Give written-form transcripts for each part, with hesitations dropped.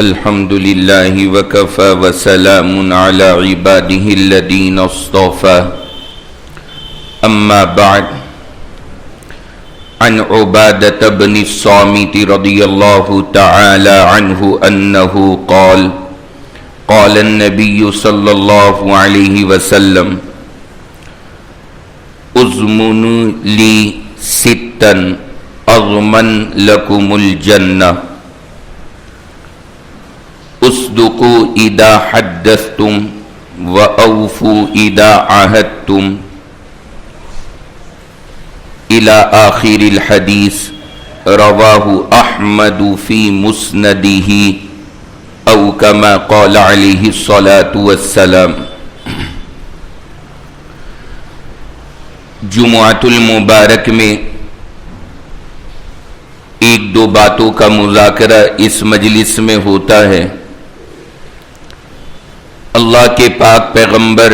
الحمد لله وكفى وسلام على عباده الذين اصطفى أما بعد عن عبادة بن الصامت رضي الله تعالى عنه أنه قال قال النبي صلى الله عليه وسلم اضمنوا لي ستا أضمن لكم الجنة اصدقوا اذا حدثتم واوفوا اذا عاهدتم الى آخر الحديث رواه احمد في مسنده او كما قال عليه الصلاة والسلام۔ جمعۃ المبارک میں ایک دو باتوں کا مذاکرہ اس مجلس میں ہوتا ہے۔ اللہ کے پاک پیغمبر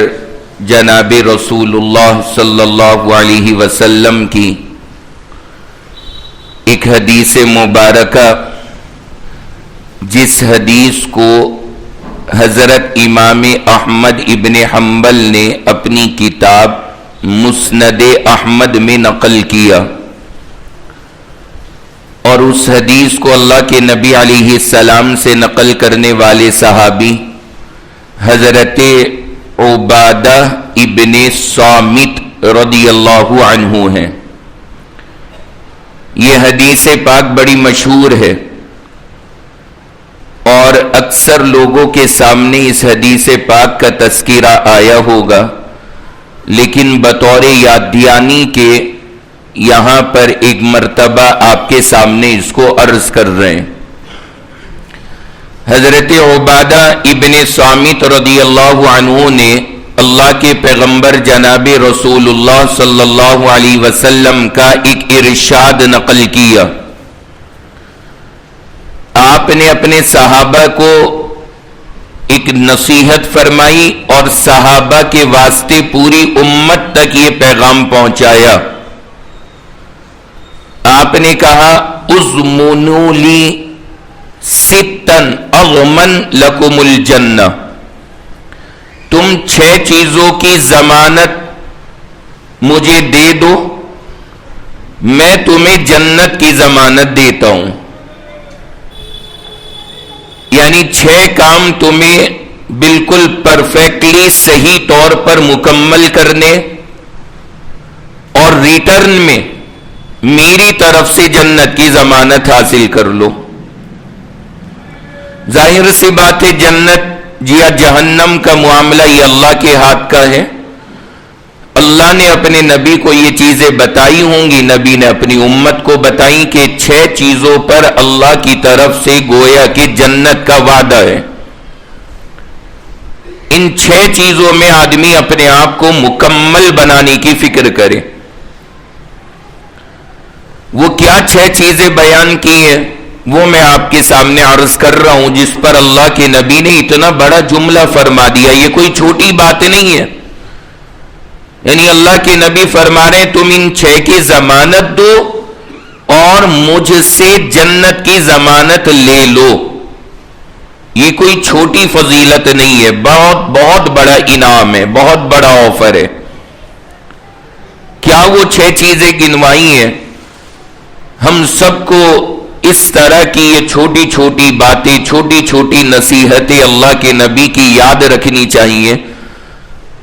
جناب رسول اللہ صلی اللہ علیہ وسلم کی ایک حدیث مبارکہ، جس حدیث کو حضرت امام احمد ابن حنبل نے اپنی کتاب مسند احمد میں نقل کیا، اور اس حدیث کو اللہ کے نبی علیہ السلام سے نقل کرنے والے صحابی حضرت عبادہ ابن صامت رضی اللہ عنہ ہیں۔ یہ حدیث پاک بڑی مشہور ہے اور اکثر لوگوں کے سامنے اس حدیث پاک کا تذکرہ آیا ہوگا، لیکن بطور یاد دہانی کے یہاں پر ایک مرتبہ آپ کے سامنے اس کو عرض کر رہے ہیں۔ حضرت عبادہ ابن صامت رضی اللہ عنہ نے اللہ کے پیغمبر جناب رسول اللہ صلی اللہ علیہ وسلم کا ایک ارشاد نقل کیا۔ آپ نے اپنے صحابہ کو ایک نصیحت فرمائی اور صحابہ کے واسطے پوری امت تک یہ پیغام پہنچایا۔ آپ نے کہا اضمنوا لی ستا اضمن لکم الجنہ، تم 6 چیزوں کی ضمانت مجھے دے دو، میں تمہیں جنت کی ضمانت دیتا ہوں۔ یعنی 6 کام تمہیں بالکل پرفیکٹلی صحیح طور پر مکمل کرنے اور ریٹرن میں میری طرف سے جنت کی ضمانت حاصل کر لو۔ ظاہر سی بات ہے جنت یا جہنم کا معاملہ یہ اللہ کے ہاتھ کا ہے۔ اللہ نے اپنے نبی کو یہ چیزیں بتائی ہوں گی، نبی نے اپنی امت کو بتائی کہ 6 چیزوں پر اللہ کی طرف سے گویا کہ جنت کا وعدہ ہے۔ ان 6 چیزوں میں آدمی اپنے آپ کو مکمل بنانے کی فکر کرے۔ وہ کیا 6 چیزیں بیان کی ہیں وہ میں آپ کے سامنے عرض کر رہا ہوں، جس پر اللہ کے نبی نے اتنا بڑا جملہ فرما دیا۔ یہ کوئی چھوٹی بات نہیں ہے، یعنی اللہ کے نبی فرما رہے ہیں تم ان 6 کی ضمانت دو اور مجھ سے جنت کی ضمانت لے لو۔ یہ کوئی چھوٹی فضیلت نہیں ہے، بہت بہت بڑا انعام ہے، بہت بڑا آفر ہے۔ کیا وہ 6 چیزیں گنوائی ہیں؟ ہم سب کو اس طرح کی یہ چھوٹی چھوٹی باتیں، چھوٹی چھوٹی نصیحتیں اللہ کے نبی کی یاد رکھنی چاہیے۔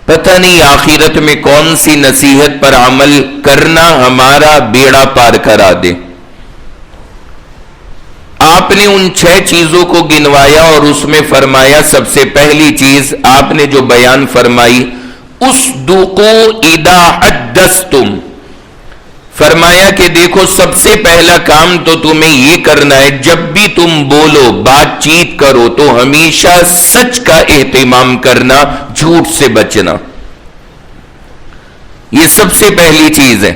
پتہ نہیں آخرت میں کون سی نصیحت پر عمل کرنا ہمارا بیڑا پار کرا دے۔ آپ نے ان 6 چیزوں کو گنوایا اور اس میں فرمایا سب سے پہلی چیز آپ نے جو بیان فرمائی اصدقوا اذا حدثتم، فرمایا کہ دیکھو سب سے پہلا کام تو تمہیں یہ کرنا ہے جب بھی تم بولو بات چیت کرو تو ہمیشہ سچ کا اہتمام کرنا، جھوٹ سے بچنا۔ یہ سب سے پہلی چیز ہے۔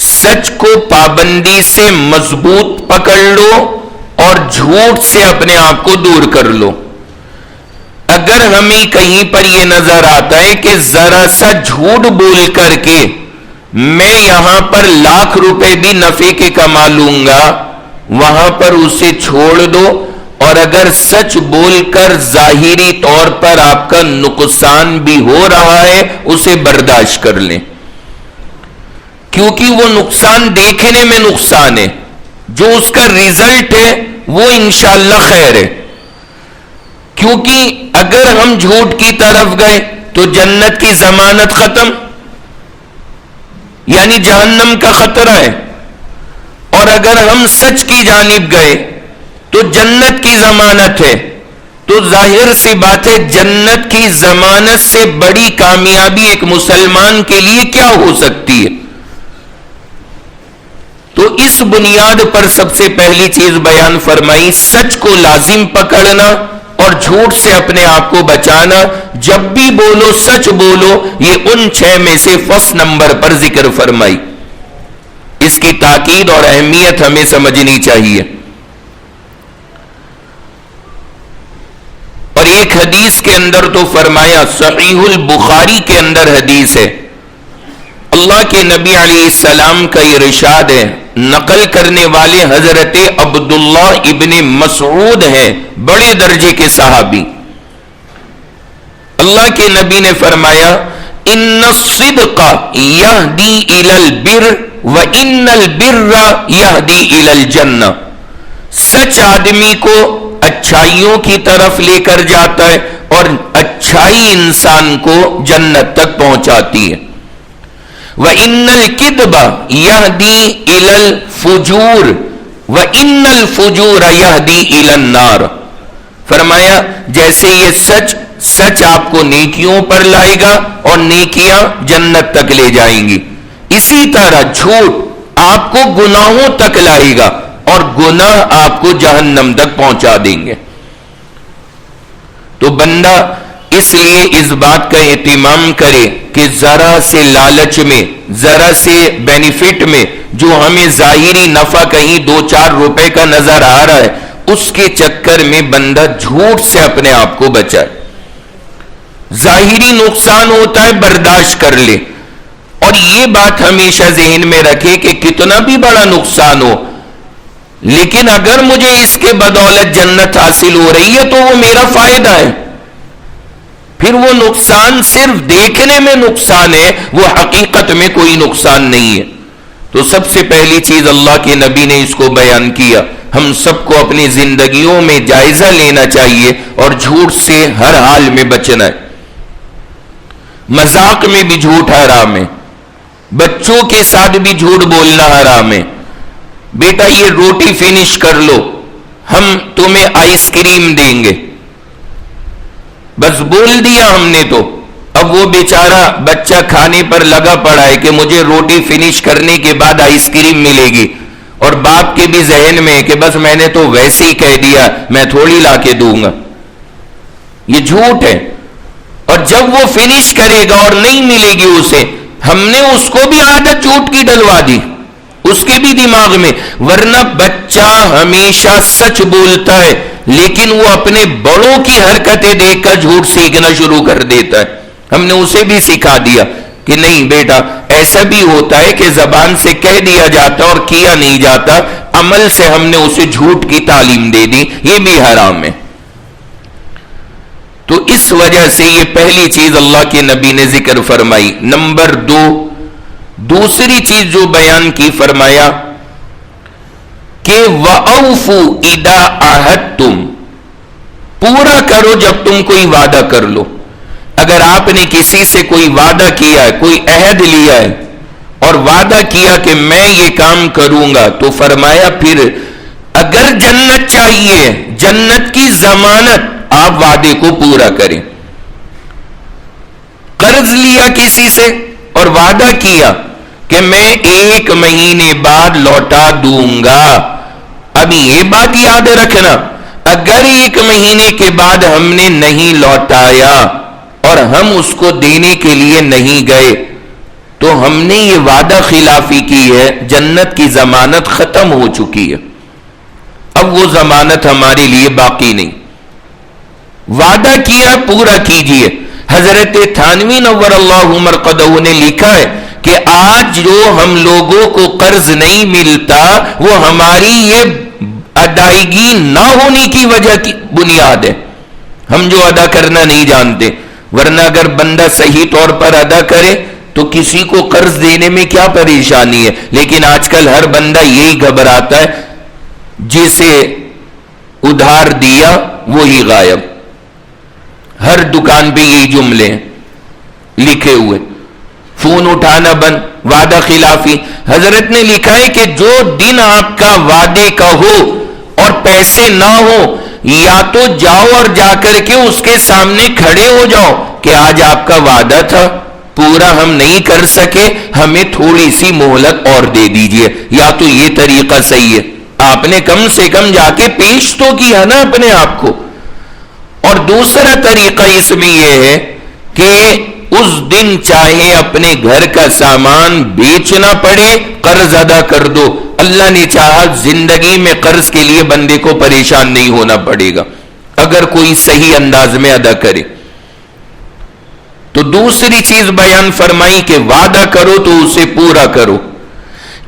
سچ کو پابندی سے مضبوط پکڑ لو اور جھوٹ سے اپنے آپ کو دور کر لو۔ اگر ہمیں کہیں پر یہ نظر آتا ہے کہ ذرا سا جھوٹ بول کر کے میں یہاں پر 1,00,000 روپے بھی نفع کے کما لوں گا، وہاں پر اسے چھوڑ دو، اور اگر سچ بول کر ظاہری طور پر آپ کا نقصان بھی ہو رہا ہے اسے برداشت کر لیں، کیونکہ وہ نقصان دیکھنے میں نقصان ہے، جو اس کا ریزلٹ ہے وہ انشاءاللہ خیر ہے۔ کیونکہ اگر ہم جھوٹ کی طرف گئے تو جنت کی ضمانت ختم، یعنی جہنم کا خطرہ ہے، اور اگر ہم سچ کی جانب گئے تو جنت کی ضمانت ہے۔ تو ظاہر سی بات ہے جنت کی ضمانت سے بڑی کامیابی ایک مسلمان کے لیے کیا ہو سکتی ہے؟ تو اس بنیاد پر سب سے پہلی چیز بیان فرمائی، سچ کو لازم پکڑنا اور جھوٹ سے اپنے آپ کو بچانا۔ جب بھی بولو سچ بولو، یہ ان 6 میں سے فرسٹ نمبر پر ذکر فرمائی۔ اس کی تاکید اور اہمیت ہمیں سمجھنی چاہیے۔ اور ایک حدیث کے اندر تو فرمایا، صحیح البخاری کے اندر حدیث ہے، اللہ کے نبی علیہ السلام کا ارشاد ہے، نقل کرنے والے حضرت عبداللہ ابن مسعود ہیں، بڑے درجے کے صحابی۔ اللہ کے نبی نے فرمایا، ان الصدق یہدی الی البر وان البر یہدی الی الجنہ۔ سچ آدمی کو اچھائیوں کی طرف لے کر جاتا ہے اور اچھائی انسان کو جنت تک پہنچاتی ہے۔ وَإِنَّ الْكِذْبَ يَهْدِي إِلَى الْفُجُورِ وَإِنَّ الْفُجُورَ يَهْدِي إِلَى النَّارِ۔ فرمایا جیسے یہ سچ آپ کو نیکیوں پر لائے گا اور نیکیاں جنت تک لے جائیں گی، اسی طرح جھوٹ آپ کو گناہوں تک لائے گا اور گناہ آپ کو جہنم تک پہنچا دیں گے۔ تو بندہ اس لیے اس بات کا اہتمام کرے کہ ذرا سے لالچ میں، ذرا سے بینیفٹ میں، جو ہمیں ظاہری نفع کہیں 2-4 روپے کا نظر آ رہا ہے، اس کے چکر میں بندہ جھوٹ سے اپنے آپ کو بچائے۔ ظاہری نقصان ہوتا ہے برداشت کر لے، اور یہ بات ہمیشہ ذہن میں رکھے کہ کتنا بھی بڑا نقصان ہو، لیکن اگر مجھے اس کے بدولت جنت حاصل ہو رہی ہے تو وہ میرا فائدہ ہے۔ پھر وہ نقصان صرف دیکھنے میں نقصان ہے، وہ حقیقت میں کوئی نقصان نہیں ہے۔ تو سب سے پہلی چیز اللہ کے نبی نے اس کو بیان کیا، ہم سب کو اپنی زندگیوں میں جائزہ لینا چاہیے اور جھوٹ سے ہر حال میں بچنا ہے۔ مذاق میں بھی جھوٹ حرام ہے، بچوں کے ساتھ بھی جھوٹ بولنا حرام ہے۔ بیٹا یہ روٹی فنش کر لو، ہم تمہیں آئس کریم دیں گے، بس بول دیا ہم نے تو اب وہ بیچارہ بچہ کھانے پر لگا پڑا ہے کہ مجھے روٹی فنش کرنے کے بعد آئس کریم ملے گی، اور باپ کے بھی ذہن میں کہ بس میں نے تو ویسے ہی کہہ دیا، میں تھوڑی لا کے دوں گا۔ یہ جھوٹ ہے، اور جب وہ فنش کرے گا اور نہیں ملے گی اسے، ہم نے اس کو بھی عادت جھوٹ کی ڈلوا دی، اس کے بھی دماغ میں۔ ورنہ بچہ ہمیشہ سچ بولتا ہے، لیکن وہ اپنے بڑوں کی حرکتیں دیکھ کر جھوٹ سیکھنا شروع کر دیتا ہے۔ ہم نے اسے بھی سکھا دیا کہ نہیں بیٹا، ایسا بھی ہوتا ہے کہ زبان سے کہہ دیا جاتا اور کیا نہیں جاتا، عمل سے ہم نے اسے جھوٹ کی تعلیم دے دی، یہ بھی حرام ہے۔ تو اس وجہ سے یہ پہلی چیز اللہ کے نبی نے ذکر فرمائی۔ نمبر 2، دوسری چیز جو بیان کی، فرمایا کہ وَأَوْفُوا إِذَا عَاهَدتُّمْ، پورا کرو جب تم کوئی وعدہ کر لو۔ اگر آپ نے کسی سے کوئی وعدہ کیا ہے، کوئی عہد لیا ہے اور وعدہ کیا کہ میں یہ کام کروں گا، تو فرمایا پھر اگر جنت چاہیے، جنت کی ضمانت، آپ وعدے کو پورا کریں۔ قرض لیا کسی سے اور وعدہ کیا کہ میں 1 مہینے بعد لوٹا دوں گا، اب یہ بات یاد رکھنا، اگر 1 مہینے کے بعد ہم نے نہیں لوٹایا اور ہم اس کو دینے کے لیے نہیں گئے تو ہم نے یہ وعدہ خلافی کی ہے، جنت کی ضمانت ختم ہو چکی ہے، اب وہ ضمانت ہمارے لیے باقی نہیں۔ وعدہ کیا پورا کیجئے۔ حضرت تھانوی نور اللہ مرقدہ نے لکھا ہے کہ آج جو ہم لوگوں کو قرض نہیں ملتا وہ ہماری یہ ادائیگی نہ ہونے کی وجہ کی بنیاد ہے، ہم جو ادا کرنا نہیں جانتے. ورنہ اگر بندہ صحیح طور پر ادا کرے تو کسی کو قرض دینے میں کیا پریشانی ہے. لیکن آج کل ہر بندہ یہی گھبراتا ہے، جسے ادھار دیا وہی غائب. ہر دکان پہ یہی جملے ہیں لکھے ہوئے. فون اٹھانا بند، وعدہ خلافی. حضرت نے لکھا ہے کہ جو دن آپ کا وعدے کا ہو اور پیسے نہ ہو، یا تو جاؤ اور جا کر کے اس کے سامنے کھڑے ہو جاؤ کہ آج آپ کا وعدہ تھا، پورا ہم نہیں کر سکے، ہمیں تھوڑی سی مہلت اور دے دیجئے. یا تو یہ طریقہ صحیح ہے، آپ نے کم سے کم جا کے پیش تو کیا نا اپنے آپ کو. اور دوسرا طریقہ اس میں یہ ہے کہ اس دن چاہے اپنے گھر کا سامان بیچنا پڑے، قرض ادا کر دو. اللہ نے چاہا زندگی میں قرض کے لیے بندے کو پریشان نہیں ہونا پڑے گا اگر کوئی صحیح انداز میں ادا کرے. تو دوسری چیز بیان فرمائی کہ وعدہ کرو تو اسے پورا کرو.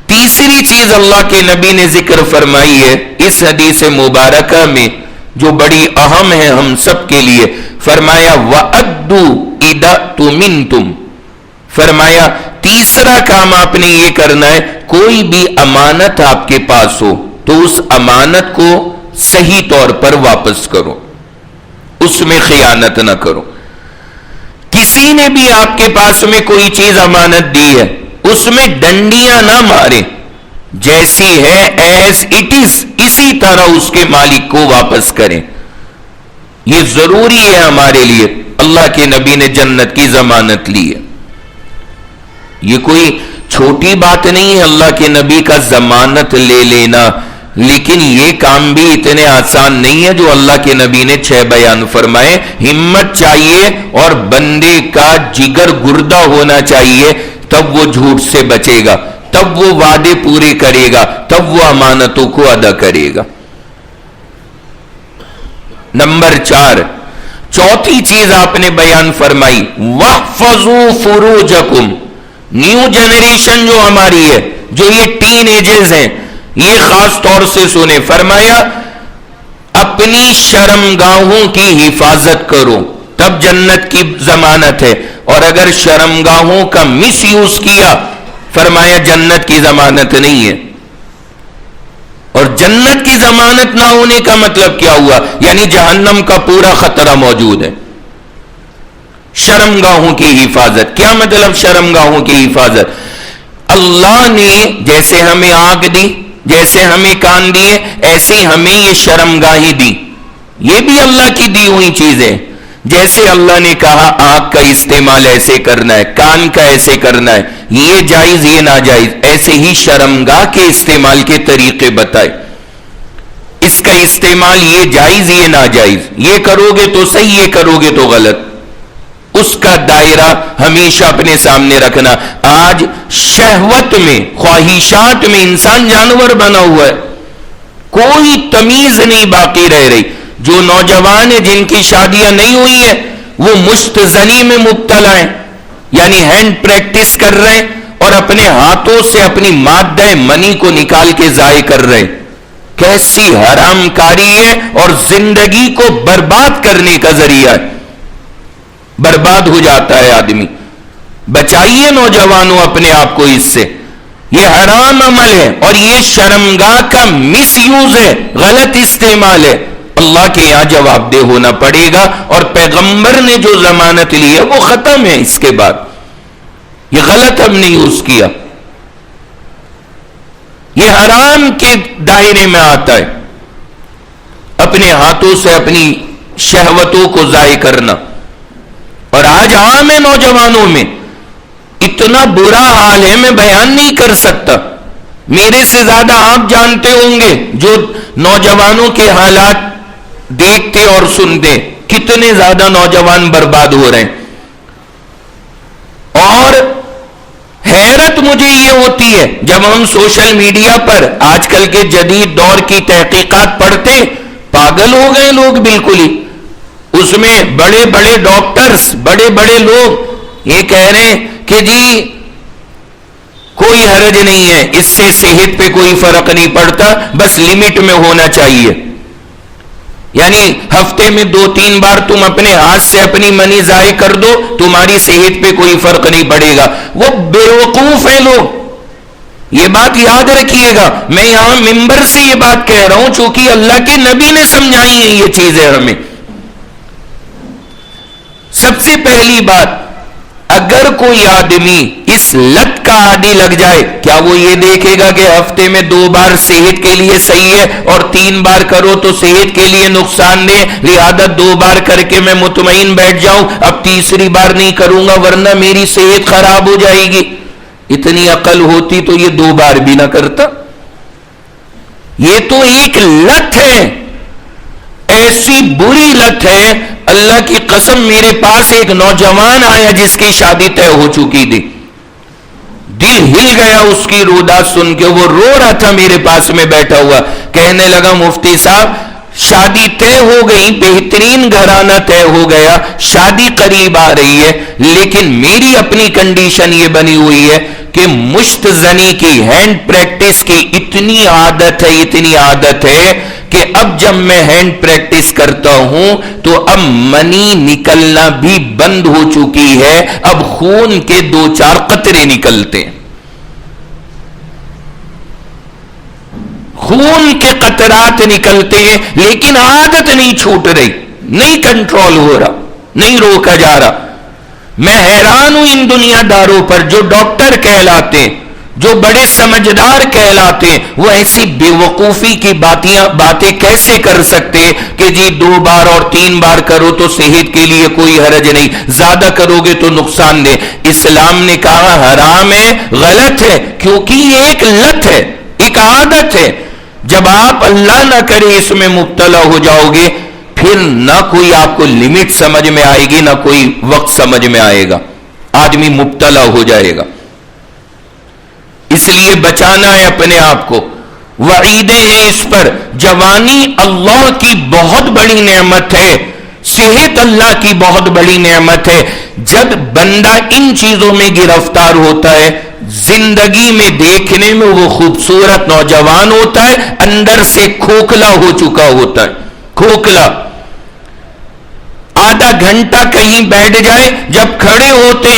تیسری چیز اللہ کے نبی نے ذکر فرمائی ہے اس حدیث مبارکہ میں جو بڑی اہم ہے ہم سب کے لیے. فرمایا وَأَدُّوا إِذَا تُمِنْتُمْ. فرمایا تیسرا کام آپ نے یہ کرنا ہے، کوئی بھی امانت آپ کے پاس ہو تو اس امانت کو صحیح طور پر واپس کرو، اس میں خیانت نہ کرو. کسی نے بھی آپ کے پاس میں کوئی چیز امانت دی ہے، اس میں ڈنڈیاں نہ مارے، جیسی ہے ایز اٹ از اسی طرح اس کے مالک کو واپس کریں. یہ ضروری ہے ہمارے لیے. اللہ کے نبی نے جنت کی ضمانت لی ہے، یہ کوئی چھوٹی بات نہیں ہے اللہ کے نبی کا ضمانت لے لینا. لیکن یہ کام بھی اتنے آسان نہیں ہے جو اللہ کے نبی نے 6 بیان فرمائے. ہمت چاہیے اور بندے کا جگر گردہ ہونا چاہیے، تب وہ جھوٹ سے بچے گا، تب وہ وعدے پورے کرے گا، تب وہ امانتوں کو ادا کرے گا. نمبر 4، چوتھی چیز آپ نے بیان فرمائی وَاحْفَظُوا فُرُوجَكُمْ. نیو جنریشن جو ہماری ہے، جو یہ ٹین ایجز ہیں، یہ خاص طور سے سنیں. فرمایا اپنی شرمگاہوں کی حفاظت کرو تب جنت کی ضمانت ہے، اور اگر شرمگاہوں کا مس یوز کیا فرمایا جنت کی ضمانت نہیں ہے. اور جنت کی ضمانت نہ ہونے کا مطلب کیا ہوا؟ یعنی جہنم کا پورا خطرہ موجود ہے. شرمگاہوں کی حفاظت کیا مطلب؟ شرمگاہوں کی حفاظت، اللہ نے جیسے ہمیں آنکھ دی، جیسے ہمیں کان دیے، ایسے ہمیں یہ شرمگاہیں دی. یہ بھی اللہ کی دی ہوئی چیز ہے. جیسے اللہ نے کہا آنکھ کا استعمال ایسے کرنا ہے، کان کا ایسے کرنا ہے، یہ جائز یہ ناجائز، ایسے ہی شرمگاہ کے استعمال کے طریقے بتائے. اس کا استعمال یہ جائز یہ ناجائز، یہ کرو گے تو صحیح، یہ کرو گے تو غلط. اس کا دائرہ ہمیشہ اپنے سامنے رکھنا. آج شہوت میں، خواہشات میں انسان جانور بنا ہوا ہے، کوئی تمیز نہیں باقی رہ رہی. جو نوجوان ہیں جن کی شادیاں نہیں ہوئی ہیں وہ مشت زنی میں مبتلا ہیں، یعنی ہینڈ پریکٹس کر رہے ہیں اور اپنے ہاتھوں سے اپنی مادہ منی کو نکال کے ضائع کر رہے ہیں. کیسی حرام کاری ہے اور زندگی کو برباد کرنے کا ذریعہ ہے. برباد ہو جاتا ہے آدمی. بچائیے نوجوانوں اپنے آپ کو اس سے. یہ حرام عمل ہے اور یہ شرمگاہ کا مس یوز ہے، غلط استعمال ہے. اللہ کے یہاں جواب دہ ہونا پڑے گا. اور پیغمبر نے جو ضمانت لی ہے وہ ختم ہے. اس کے بعد یہ غلط ہم نے یوز کیا، یہ حرام کے دائرے میں آتا ہے. اپنے ہاتھوں سے اپنی شہوتوں کو ضائع کرنا. اور آج عام ہے نوجوانوں میں، اتنا برا حال ہے میں بیان نہیں کر سکتا. میرے سے زیادہ آپ جانتے ہوں گے جو نوجوانوں کے حالات دیکھتے اور سنتے، کتنے زیادہ نوجوان برباد ہو رہے ہیں. اور حیرت مجھے یہ ہوتی ہے جب ہم سوشل میڈیا پر آج کل کے جدید دور کی تحقیقات پڑھتے، پاگل ہو گئے لوگ بالکل ہی. اس میں بڑے بڑے ڈاکٹرز، بڑے بڑے لوگ یہ کہہ رہے ہیں کہ جی کوئی حرج نہیں ہے، اس سے صحت پہ کوئی فرق نہیں پڑتا، بس لمٹ میں ہونا چاہیے. یعنی ہفتے میں 2-3 بار تم اپنے ہاتھ سے اپنی منی ضائع کر دو، تمہاری صحت پہ کوئی فرق نہیں پڑے گا. وہ بیوقوف ہیں لوگ، یہ بات یاد رکھیے گا. میں یہاں ممبر سے یہ بات کہہ رہا ہوں چونکہ اللہ کے نبی نے سمجھائی ہیں یہ چیزیں ہمیں. سب سے پہلی بات، اگر کوئی آدمی اس لت کا عادی لگ جائے، کیا وہ یہ دیکھے گا کہ ہفتے میں 2 بار صحت کے لیے صحیح ہے اور 3 بار کرو تو صحت کے لیے نقصان دہ، لہذا 2 بار کر کے میں مطمئن بیٹھ جاؤں، اب تیسری بار نہیں کروں گا ورنہ میری صحت خراب ہو جائے گی؟ اتنی عقل ہوتی تو یہ 2 بار بھی نہ کرتا. یہ تو ایک لت ہے، ایسی بری لت ہے. اللہ کی قسم، میرے پاس ایک نوجوان آیا جس کی شادی طے ہو چکی تھی، دل ہل گیا اس کی رودات سن کے. وہ رو رہا تھا میرے پاس میں بیٹھا ہوا، کہنے لگا مفتی صاحب شادی طے ہو گئی، بہترین گھرانہ طے ہو گیا، شادی قریب آ رہی ہے، لیکن میری اپنی کنڈیشن یہ بنی ہوئی ہے کہ مشت زنی کی، ہینڈ پریکٹس کی اتنی عادت ہے کہ اب جب میں ہینڈ پریکٹس کرتا ہوں تو اب منی نکلنا بھی بند ہو چکی ہے، اب خون کے 2-4 قطرے نکلتے ہیں، خون کے قطرات نکلتے ہیں، لیکن عادت نہیں چھوٹ رہی، نہیں کنٹرول ہو رہا، نہیں روکا جا رہا. میں حیران ہوں ان دنیا داروں پر جو ڈاکٹر کہلاتے ہیں، جو بڑے سمجھدار کہلاتے ہیں، وہ ایسی بے وقوفی کی باتیں کیسے کر سکتے کہ جی 2 بار اور 3 بار کرو تو صحت کے لیے کوئی حرج نہیں، زیادہ کرو گے تو نقصان دے. اسلام نے کہا حرام ہے، غلط ہے، کیونکہ یہ ایک لت ہے، ایک عادت ہے. جب آپ اللہ نہ کرے اس میں مبتلا ہو جاؤ گے، پھر نہ کوئی آپ کو لمٹ سمجھ میں آئے گی، نہ کوئی وقت سمجھ میں آئے گا، آدمی مبتلا ہو جائے گا. اس لیے بچانا ہے اپنے آپ کو. وعیدیں ہیں اس پر. جوانی اللہ کی بہت بڑی نعمت ہے، صحت اللہ کی بہت بڑی نعمت ہے. جب بندہ ان چیزوں میں گرفتار ہوتا ہے، زندگی میں دیکھنے میں وہ خوبصورت نوجوان ہوتا ہے، اندر سے کھوکھلا ہو چکا ہوتا ہے، کھوکھلا. آدھا گھنٹہ کہیں بیٹھ جائے، جب کھڑے ہوتے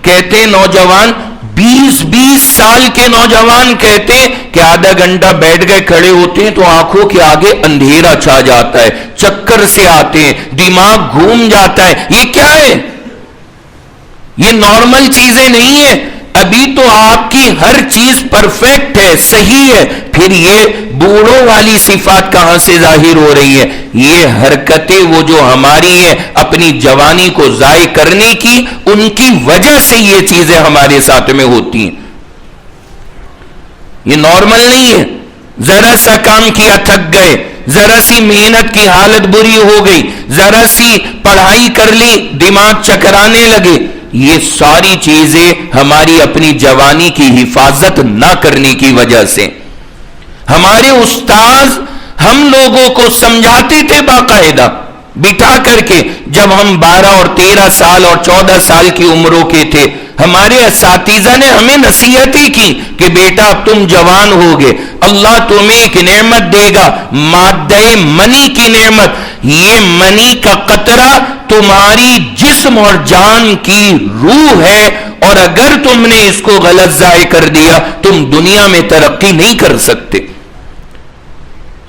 کہتے ہیں نوجوان 20 سال کے نوجوان کہتے ہیں کہ آدھا گھنٹہ بیٹھ گئے، کھڑے ہوتے ہیں تو آنکھوں کے آگے اندھیرا چھا جاتا ہے، چکر سے آتے ہیں، دماغ گھوم جاتا ہے. یہ کیا ہے؟ یہ نارمل چیزیں نہیں ہیں. ابھی تو آپ کی ہر چیز پرفیکٹ ہے، صحیح ہے، پھر یہ بوڑھوں والی صفات کہاں سے ظاہر ہو رہی ہے؟ یہ حرکتیں وہ جو ہماری ہیں اپنی جوانی کو ضائع کرنے کی، ان کی وجہ سے یہ چیزیں ہمارے ساتھ میں ہوتی ہیں. یہ نارمل نہیں ہے. ذرا سا کام کیا تھک گئے، ذرا سی محنت کی حالت بری ہو گئی، ذرا سی پڑھائی کر لی دماغ چکرانے لگے. یہ ساری چیزیں ہماری اپنی جوانی کی حفاظت نہ کرنے کی وجہ سے. ہمارے استاذ ہم لوگوں کو سمجھاتے تھے باقاعدہ بٹھا کر کے، جب ہم 12 اور 13 سال اور 14 سال کی عمروں کے تھے. ہمارے اساتذہ نے ہمیں نصیحت ہی کی کہ بیٹا اب تم جوان ہوگے، اللہ تمہیں ایک نعمت دے گا، مادہ منی کی نعمت. یہ منی کا قطرہ تمہاری جسم اور جان کی روح ہے، اور اگر تم نے اس کو غلط ضائع کر دیا تم دنیا میں ترقی نہیں کر سکتے.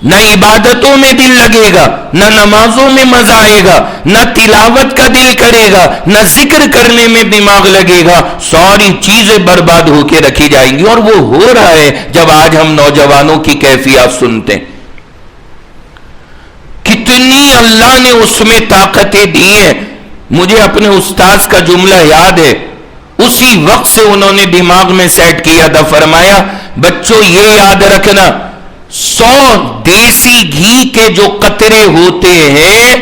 نہ عبادتوں میں دل لگے گا، نہ نمازوں میں مزہ آئے گا، نہ تلاوت کا دل کرے گا، نہ ذکر کرنے میں دماغ لگے گا. ساری چیزیں برباد ہو کے رکھی جائیں گی. اور وہ ہو رہا ہے جب آج ہم نوجوانوں کی کیفیات سنتے ہیں. کتنی اللہ نے اس میں طاقتیں دی ہیں. مجھے اپنے استاذ کا جملہ یاد ہے، اسی وقت سے انہوں نے دماغ میں سیٹ کیا تھا. فرمایا بچوں یہ یاد رکھنا، 100 دیسی گھی کے جو قطرے ہوتے ہیں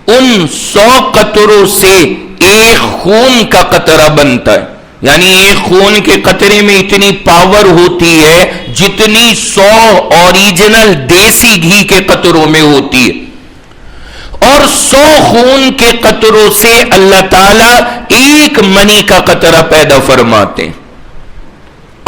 ان 100 قطروں سے ایک خون کا قطرہ بنتا ہے. یعنی ایک خون کے قطرے میں اتنی پاور ہوتی ہے جتنی 100 اوریجنل دیسی گھی کے قطروں میں ہوتی ہے. اور 100 خون کے قطروں سے اللہ تعالیٰ ایک منی کا قطرہ پیدا فرماتے ہیں.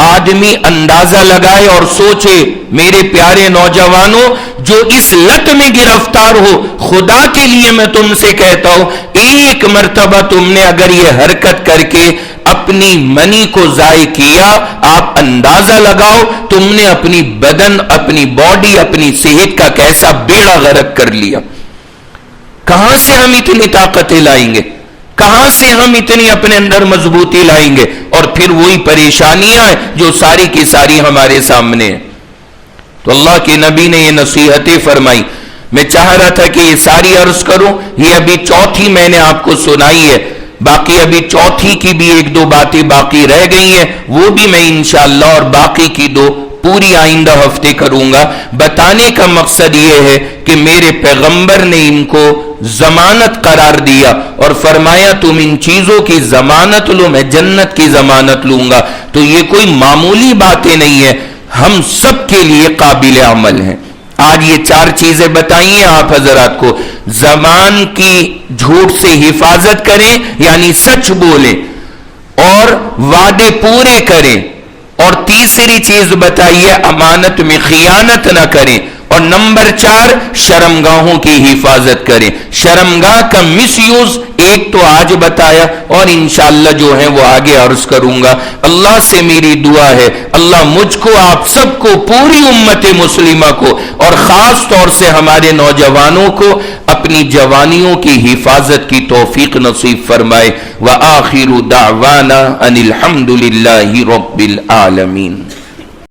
آدمی اندازہ لگائے اور سوچے میرے پیارے نوجوانوں جو اس لت میں گرفتار ہو، خدا کے لیے میں تم سے کہتا ہوں ایک مرتبہ تم نے اگر یہ حرکت کر کے اپنی منی کو ضائع کیا، آپ اندازہ لگاؤ تم نے اپنی بدن، اپنی باڈی، اپنی صحت کا کیسا بیڑا غرق کر لیا۔ کہاں سے ہم اتنی طاقتیں لائیں گے؟ کہاں سے ہم اتنی اپنے اندر مضبوطی لائیں گے؟ اور پھر وہی پریشانیاں ہیں جو ساری کی ساری ہمارے سامنے ہیں۔ تو اللہ کے نبی نے یہ نصیحتیں فرمائی، میں چاہ رہا تھا کہ یہ ساری عرض کروں، یہ ابھی چوتھی میں نے آپ کو سنائی ہے، باقی ابھی چوتھی کی بھی ایک دو باتیں باقی رہ گئی ہیں، وہ بھی میں انشاءاللہ اور باقی کی دو پوری آئندہ ہفتے کروں گا۔ بتانے کا مقصد یہ ہے کہ میرے پیغمبر نے ان کو ضمانت قرار دیا اور فرمایا تم ان چیزوں کی ضمانت لو، میں جنت کی ضمانت لوں گا۔ تو یہ کوئی معمولی باتیں نہیں ہے، ہم سب کے لیے قابل عمل ہیں۔ آج یہ چار چیزیں بتائی ہیں آپ حضرات کو، زبان کی جھوٹ سے حفاظت کریں یعنی سچ بولیں اور وعدے پورے کریں، اور تیسری چیز بتائیے امانت میں خیانت نہ کریں، اور نمبر 4 شرمگاہوں کی حفاظت کریں۔ شرمگاہ کا مس یوز ایک تو آج بتایا اور انشاءاللہ جو ہے وہ آگے عرض کروں گا۔ اللہ سے میری دعا ہے اللہ مجھ کو، آپ سب کو، پوری امت مسلمہ کو اور خاص طور سے ہمارے نوجوانوں کو اپنی جوانیوں کی حفاظت کی توفیق نصیب فرمائے۔ وآخر دعوانا ان الحمد للہ رب العالمین۔